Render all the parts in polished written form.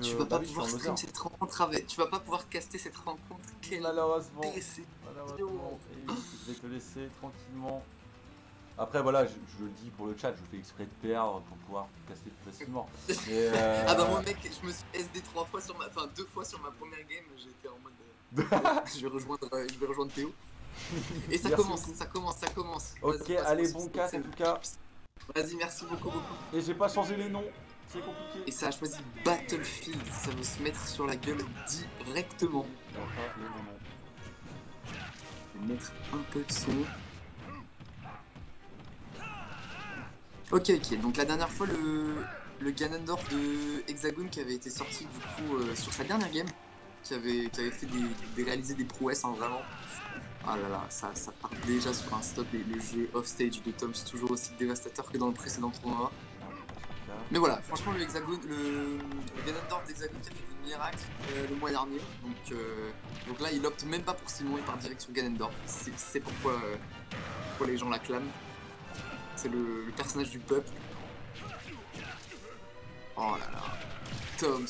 Tu vas Bah pas oui, je suis pouvoir en loser. stream cette rencontre avec... Tu vas pas pouvoir caster cette rencontre. Quel Malheureusement. déception. Malheureusement. Et oui, je vais te laisser tranquillement. Après, voilà, je le dis pour le chat, je fais exprès de perdre pour pouvoir caster plus facilement. Mais Ah bah moi mec, je me suis SD 3 fois sur ma... Enfin 2 fois sur ma première game, j'ai été en mode... je vais rejoindre Théo. Et ça Merci commence, beaucoup. ça commence. Ok, Vas-y, allez, passe-moi sur bon cette casse en scène. tout cas. Vas-y, merci beaucoup, beaucoup. Et j'ai pas changé les noms, c'est compliqué. Et ça a choisi Battlefield, ça veut se mettre sur la gueule directement. Et enfin, les bons noms. Je vais mettre un peu de son. Ok, donc la dernière fois, le Ganondorf de Hexagon qui avait été sorti du coup sur sa dernière game, qui avait fait réaliser des prouesses, hein, vraiment. Ah là là, ça part déjà sur un stop, et le jeu off-stage de Tom, c'est toujours aussi dévastateur que dans le précédent tournoi. Mais voilà, franchement, le Ganondorf d'Hexagon qui a fait des miracles le mois dernier. Donc là, il opte même pas pour Simon, il part direct sur Ganondorf. C'est pourquoi les gens l'acclament. C'est le personnage du peuple. Oh là là. Toms,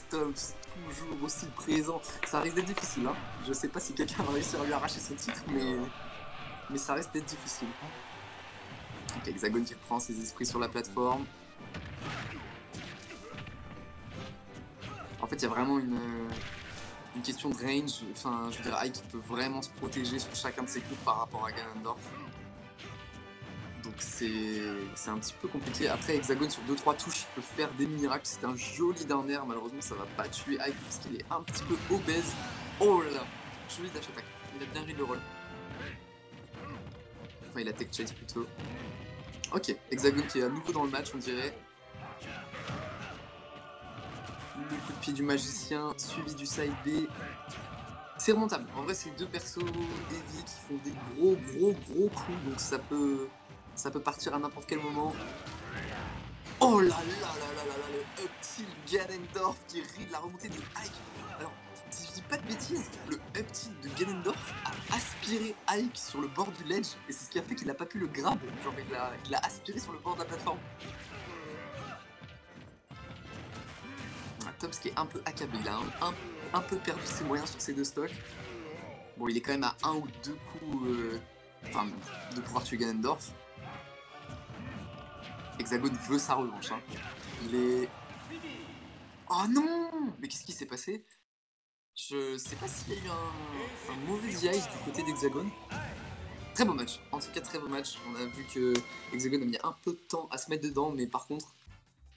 toujours aussi présent. Ça risque d'être difficile, hein. Je sais pas si quelqu'un va réussir à lui arracher son titre, mais ça risque d'être difficile. Ok, Hexagon qui reprend ses esprits sur la plateforme. En fait, il y a vraiment une question de range. Enfin, je veux dire, Ike peut vraiment se protéger sur chacun de ses coups par rapport à Ganondorf. Donc c'est un petit peu compliqué. Après, Hexagon sur 2-3 touches peut faire des miracles. C'est un joli down air. Malheureusement, ça va pas tuer Ike parce qu'il est un petit peu obèse. Oh là là, joli dash attack. Il a bien read le rôle. Enfin, il a tech chase plutôt. Ok, Hexagon qui est à nouveau dans le match, on dirait. Le coup de pied du magicien, suivi du side B. C'est remontable. En vrai, c'est deux persos heavy qui font des gros coups, donc ça peut partir à n'importe quel moment. Oh là là là là là là, le up tilt Ganondorf qui ride la remontée de Ike. Alors, si je dis pas de bêtises, le up tilt de Ganondorf a aspiré Ike sur le bord du ledge, et c'est ce qui a fait qu'il a pas pu le grab. Genre, il l'a aspiré sur le bord de la plateforme. Toms qui est un peu accablé, il a un peu perdu ses moyens sur ses deux stocks. Bon, il est quand même à 1 ou 2 coups de pouvoir tuer Ganondorf. Hexagon veut sa revanche, hein. Il est... Oh non! Mais qu'est-ce qui s'est passé? Je sais pas s'il y a eu un mauvais ice du côté d'Hexagon. Très beau match, en tout cas très beau match. On a vu que Hexagon a mis un peu de temps à se mettre dedans, mais par contre,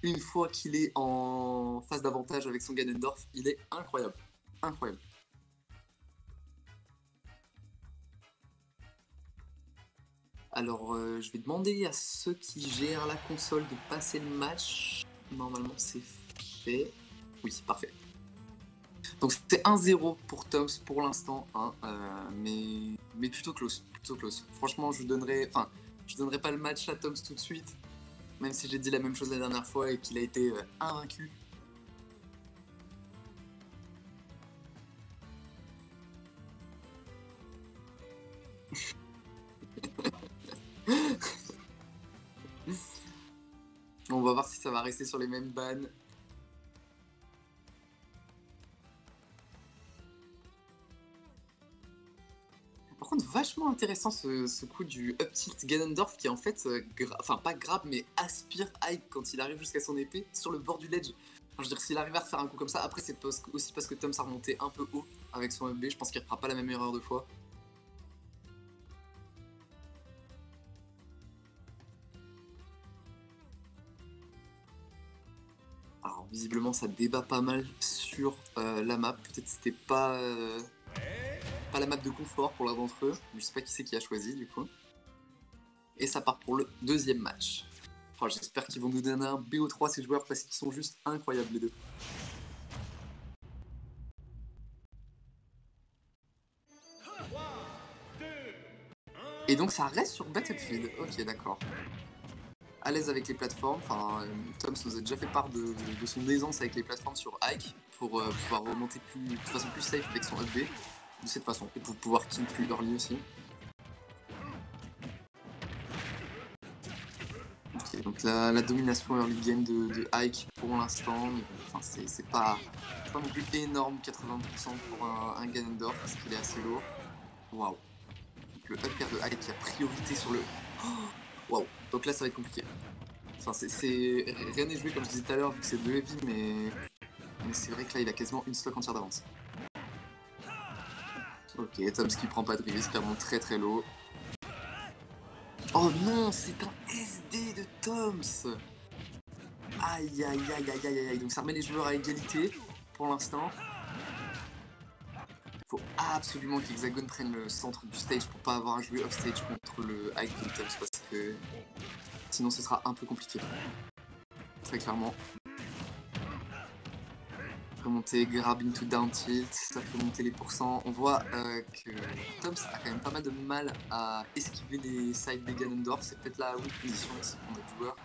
une fois qu'il est en phase d'avantage avec son Ganondorf, il est incroyable. Incroyable. Alors, je vais demander à ceux qui gèrent la console de passer le match. Normalement, c'est fait. Oui, c'est parfait. Donc, c'est 1-0 pour Toms pour l'instant, hein, mais plutôt close, Franchement, je donnerai pas le match à Toms tout de suite, même si j'ai dit la même chose la dernière fois et qu'il a été invaincu. On va voir si ça va rester sur les mêmes bans. Par contre, vachement intéressant ce coup du up tilt Ganondorf qui en fait, pas grab mais aspire Ike quand il arrive jusqu'à son épée sur le bord du ledge. Enfin, je veux dire, s'il arrive à refaire un coup comme ça, après c'est aussi parce que Tom s'est remonté un peu haut avec son MB, je pense qu'il ne fera pas la même erreur deux fois. Alors visiblement ça débat pas mal sur la map, peut-être c'était pas la map de confort pour l'un d'entre eux, je sais pas qui c'est qui a choisi du coup. Et ça part pour le deuxième match. Enfin, j'espère qu'ils vont nous donner un BO3 ces joueurs parce qu'ils sont juste incroyables les deux. Et donc ça reste sur Battlefield, ok d'accord. À l'aise avec les plateformes, enfin Tom nous a déjà fait part de son aisance avec les plateformes sur Ike pour pouvoir remonter de façon plus safe avec son UB de cette façon et pour pouvoir kill plus early aussi. Ok, donc La domination early game de Ike pour l'instant, mais enfin, c'est pas non plus énorme, 80% pour un Ganondorf parce qu'il est assez lourd. Waouh. Le up air de Ike qui a priorité sur le... Waouh. Donc là ça va être compliqué. Enfin rien n'est joué comme je disais tout à l'heure vu que c'est 2 heavy, mais c'est vrai que là il a quasiment une stock entière d'avance. Ok, Toms qui prend pas de risque, qui remonte très très low. Oh non, c'est un SD de Toms. Aïe aïe aïe aïe aïe aïe. Donc ça remet les joueurs à égalité pour l'instant. Faut absolument qu'Hexagone prenne le centre du stage pour pas avoir à jouer off stage contre le Ike de Toms parce que sinon ce sera un peu compliqué. Très clairement. Remonter, grab into down tilt, ça fait monter les pourcents. On voit que Toms a quand même pas mal de mal à esquiver les sides des Ganondorf. C'est peut-être la weak position ici qu'on a du joueur.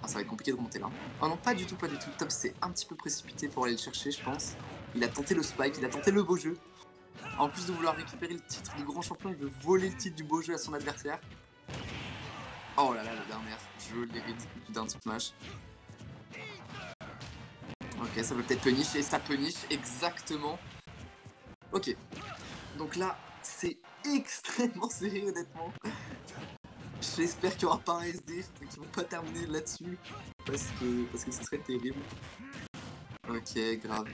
Ah, ça va être compliqué de remonter là. Oh non, pas du tout, pas du tout. Toms s'est un petit peu précipité pour aller le chercher, je pense. Il a tenté le spike, il a tenté le beau jeu. En plus de vouloir récupérer le titre du grand champion, il veut voler le titre du beau jeu à son adversaire. Oh là là, la dernière. Joli read du down smash. Ok, ça peut peut-être punish, et ça punish exactement. Ok, donc là, c'est extrêmement serré honnêtement. J'espère qu'il n'y aura pas un SD, qu'ils vont pas terminer là-dessus, parce que ce serait terrible. Ok, grave,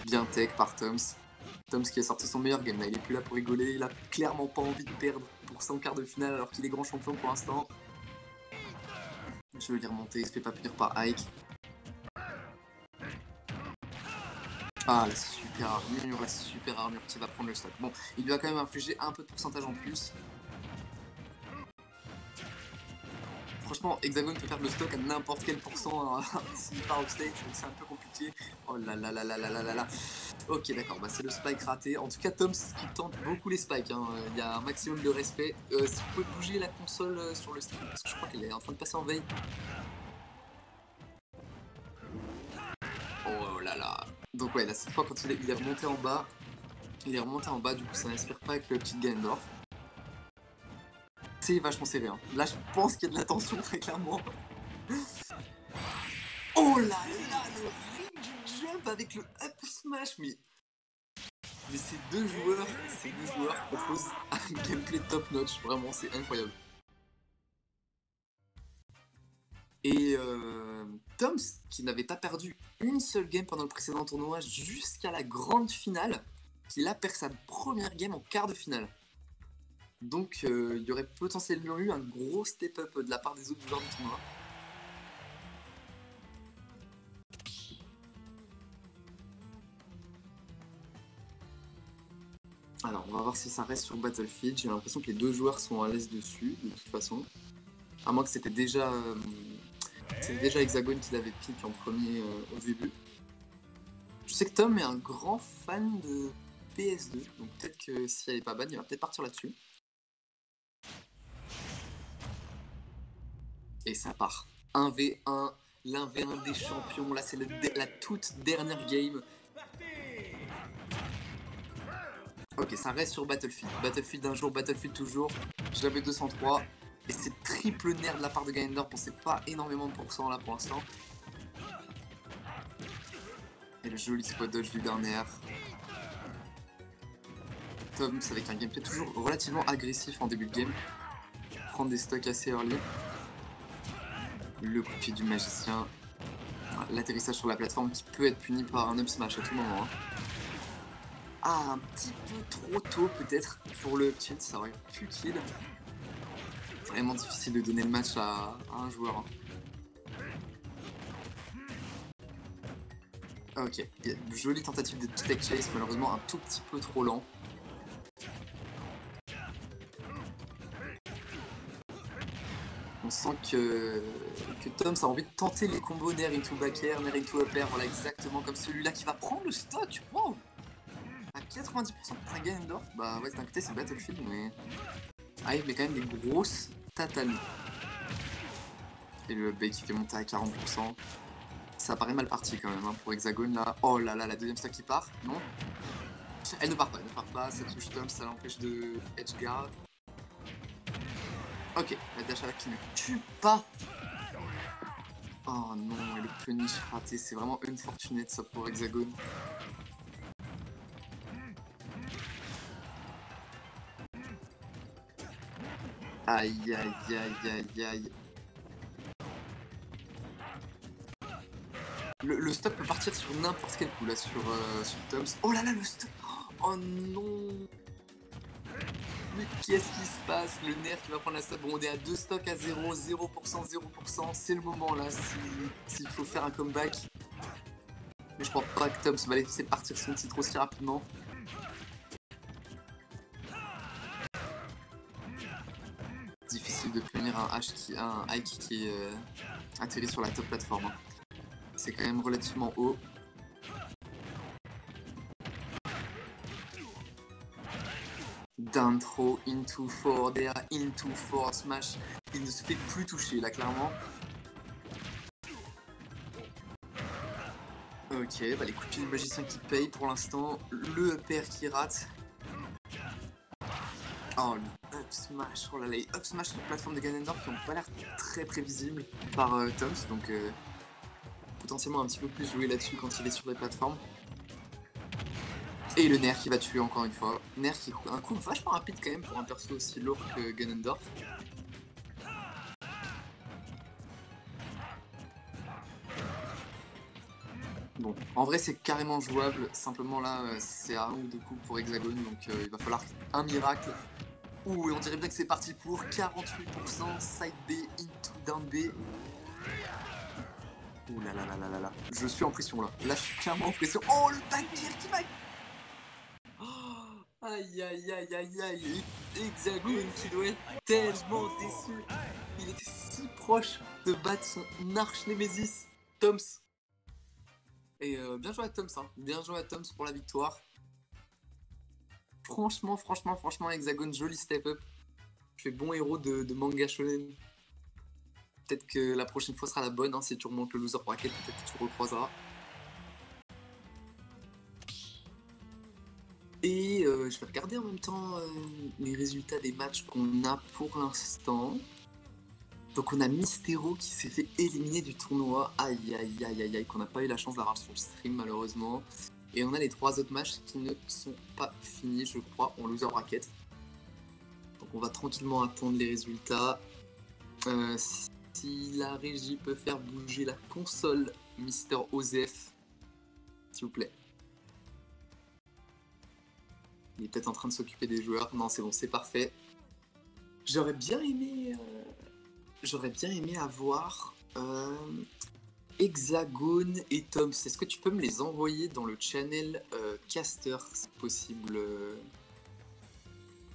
bien tech par Toms. Toms qui a sorti son meilleur game là, il est plus là pour rigoler, il a clairement pas envie de perdre pour son quart de finale alors qu'il est grand champion pour l'instant. Je vais les remonter, il se fait pas punir par Ike. Ah, la super armure qui va prendre le stock. Bon, il lui a quand même infligé un peu de pourcentage en plus. Franchement, Hexagone peut perdre le stock à n'importe quel pourcent s'il part off stage, donc c'est un peu compliqué. Oh là là là là là là là là. Ok, d'accord, bah c'est le spike raté. En tout cas, Toms qui tente beaucoup les spikes. Hein. Il y a un maximum de respect. Si vous pouvez bouger la console sur le stream, parce que je crois qu'elle est en train de passer en veille. Oh là là. Donc ouais, là cette fois quand il est remonté en bas, du coup ça n'inspire pas avec le petit Ganondorf. C'est vachement serré. Hein. Là je pense qu'il y a de la tension très clairement. Oh là là, le ring du jump avec le up smash, mais ces deux joueurs proposent un gameplay top notch, vraiment c'est incroyable. Et Toms, qui n'avait pas perdu une seule game pendant le précédent tournoi jusqu'à la grande finale, qui là perd sa première game en quart de finale. Donc il y aurait potentiellement eu un gros step-up de la part des autres joueurs du tournoi. Alors on va voir si ça reste sur Battlefield, j'ai l'impression que les deux joueurs sont à l'aise dessus de toute façon. À moins que c'était déjà Hexagone qui l'avait pick en premier au début. Je sais que Tom est un grand fan de PS2, donc peut-être que si elle est pas bonne, il va peut-être partir là-dessus. Et ça part. 1v1, l'1v1 des champions, là c'est la toute dernière game. Ok, ça reste sur Battlefield. Battlefield un jour, Battlefield toujours. J'avais 203. Et c'est triple nerf de la part de Ganondorf, bon c'est pas énormément de pourcents là pour l'instant. Et le joli spot dodge du dernier. Toms avec un gameplay toujours relativement agressif en début de game. Prendre des stocks assez early. Le coup de pied du magicien. L'atterrissage sur la plateforme qui peut être puni par un up smash à tout moment. Hein. Ah, un petit peu trop tôt peut-être pour le tilt, ça aurait pu kill. Vraiment difficile de donner le match à un joueur. Hein. Ok, jolie tentative de tech chase, malheureusement un tout petit peu trop lent. On sent que Toms a envie de tenter les combos Nair into back air, Nair into up air, voilà exactement comme celui-là qui va prendre le stock. Wow, à 90% pour un Ganondorf, bah ouais d'un côté c'est Battlefield mais... Ah il met quand même des grosses tatamis. Et le B qui fait monter à 40%. Ça paraît mal parti quand même hein, pour Hexagone là. Oh là là, la deuxième stack qui part, non? Elle ne part pas, ça touche Toms, ça l'empêche de edgeguard. Ok, la dash attack qui ne tue pas. Oh non, et le punish raté, c'est vraiment unfortunate ça pour Hexagone. Aïe aïe aïe aïe aïe. Le stop peut partir sur n'importe quel coup là sur Toms. Oh là là le stop. Oh non. Mais qu'est-ce qui se passe? Le nerf qui va prendre la stop. Bon, on est à 2 stocks à 0, 0%, 0%. C'est le moment là s'il faut faire un comeback. Mais je crois pas que Toms va laisser partir son titre aussi rapidement. Difficile de punir un high kick qui est atterri sur la top plateforme. C'est quand même relativement haut. Down throw, into forward air, into forward smash. Il ne se fait plus toucher là clairement. Ok, bah les coups de pied du magicien qui payent pour l'instant. Le upper qui rate. Oh le up smash, oh là là, les up smash sur la plateforme de Ganondorf qui n'ont pas l'air très prévisibles par Toms, donc potentiellement un petit peu plus jouer là-dessus quand il est sur les plateformes. Et le nerf qui va tuer encore une fois. Nerf qui est un coup vachement rapide quand même pour un perso aussi lourd que Ganondorf. Bon, en vrai c'est carrément jouable, simplement là c'est à 1 ou 2 coups pour Hexagone, donc il va falloir un miracle. Ouh, et on dirait bien que c'est parti pour 48%, side B, into down B. Ouh là là là là là là, je suis en pression là, là je suis clairement en pression. Oh le back gear qui va... Oh, aïe aïe aïe aïe aïe, Hexagone qui doit être tellement déçu. Il était si proche de battre son arch Nemesis, Toms. Et bien joué à Toms, hein. Bien joué à Toms pour la victoire. Franchement, Hexagone, joli step up. Tu fais bon héros de manga shonen. Peut-être que la prochaine fois sera la bonne, hein, si tu remontes le loser bracket, peut-être que tu recroiseras. Et je vais regarder en même temps les résultats des matchs qu'on a pour l'instant. Donc on a Mystero qui s'est fait éliminer du tournoi, aïe aïe aïe aïe aïe, qu'on n'a pas eu la chance d'avoir sur le stream malheureusement. Et on a les 3 autres matchs qui ne sont pas finis je crois en loser bracket. Donc on va tranquillement attendre les résultats. Si la régie peut faire bouger la console Mister Osef, s'il vous plaît. Il est peut-être en train de s'occuper des joueurs, non c'est bon, c'est parfait. J'aurais bien aimé avoir Hexagone et Toms. Est-ce que tu peux me les envoyer dans le channel caster, si possible,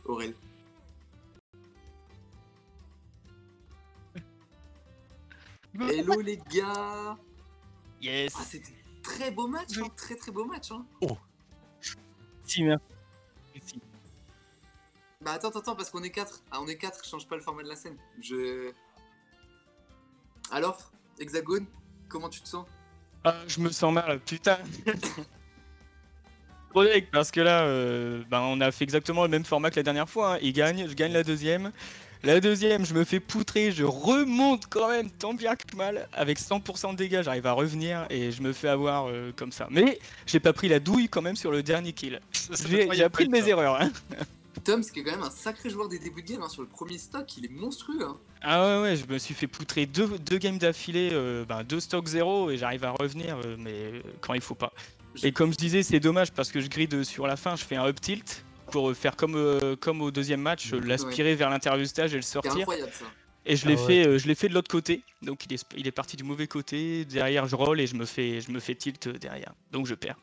Aurel? Hello les gars. Yes. Ah, c'était très beau match, hein, très beau match. Hein. Oh. Si, merci. Bah attends, parce qu'on est 4. Ah, on est 4, je change pas le format de la scène. Alors, Hexagone, comment tu te sens? Je me sens mal, putain. Trop deg, parce que là, on a fait exactement le même format que la dernière fois. Hein. Il gagne, je gagne la deuxième. La deuxième, je me fais poutrer, je remonte quand même tant bien que mal. Avec 100% de dégâts, j'arrive à revenir et je me fais avoir comme ça. Mais j'ai pas pris la douille quand même sur le dernier kill. J'ai appris de mes erreurs. Hein. Toms, qui est quand même un sacré joueur des débuts de game, hein, sur le premier stock, il est monstrueux. Hein. Ah ouais, je me suis fait poutrer deux games d'affilée, 2 stocks 0 et j'arrive à revenir, mais quand il faut pas. Et comme je disais, c'est dommage parce que je grid sur la fin, je fais un up tilt pour faire comme au deuxième match, l'aspirer vers l'intérieur du stage et le sortir. C'est incroyable ça. Et je l'ai fait de l'autre côté, donc il est parti du mauvais côté, derrière je roll et je me fais tilt derrière, donc je perds.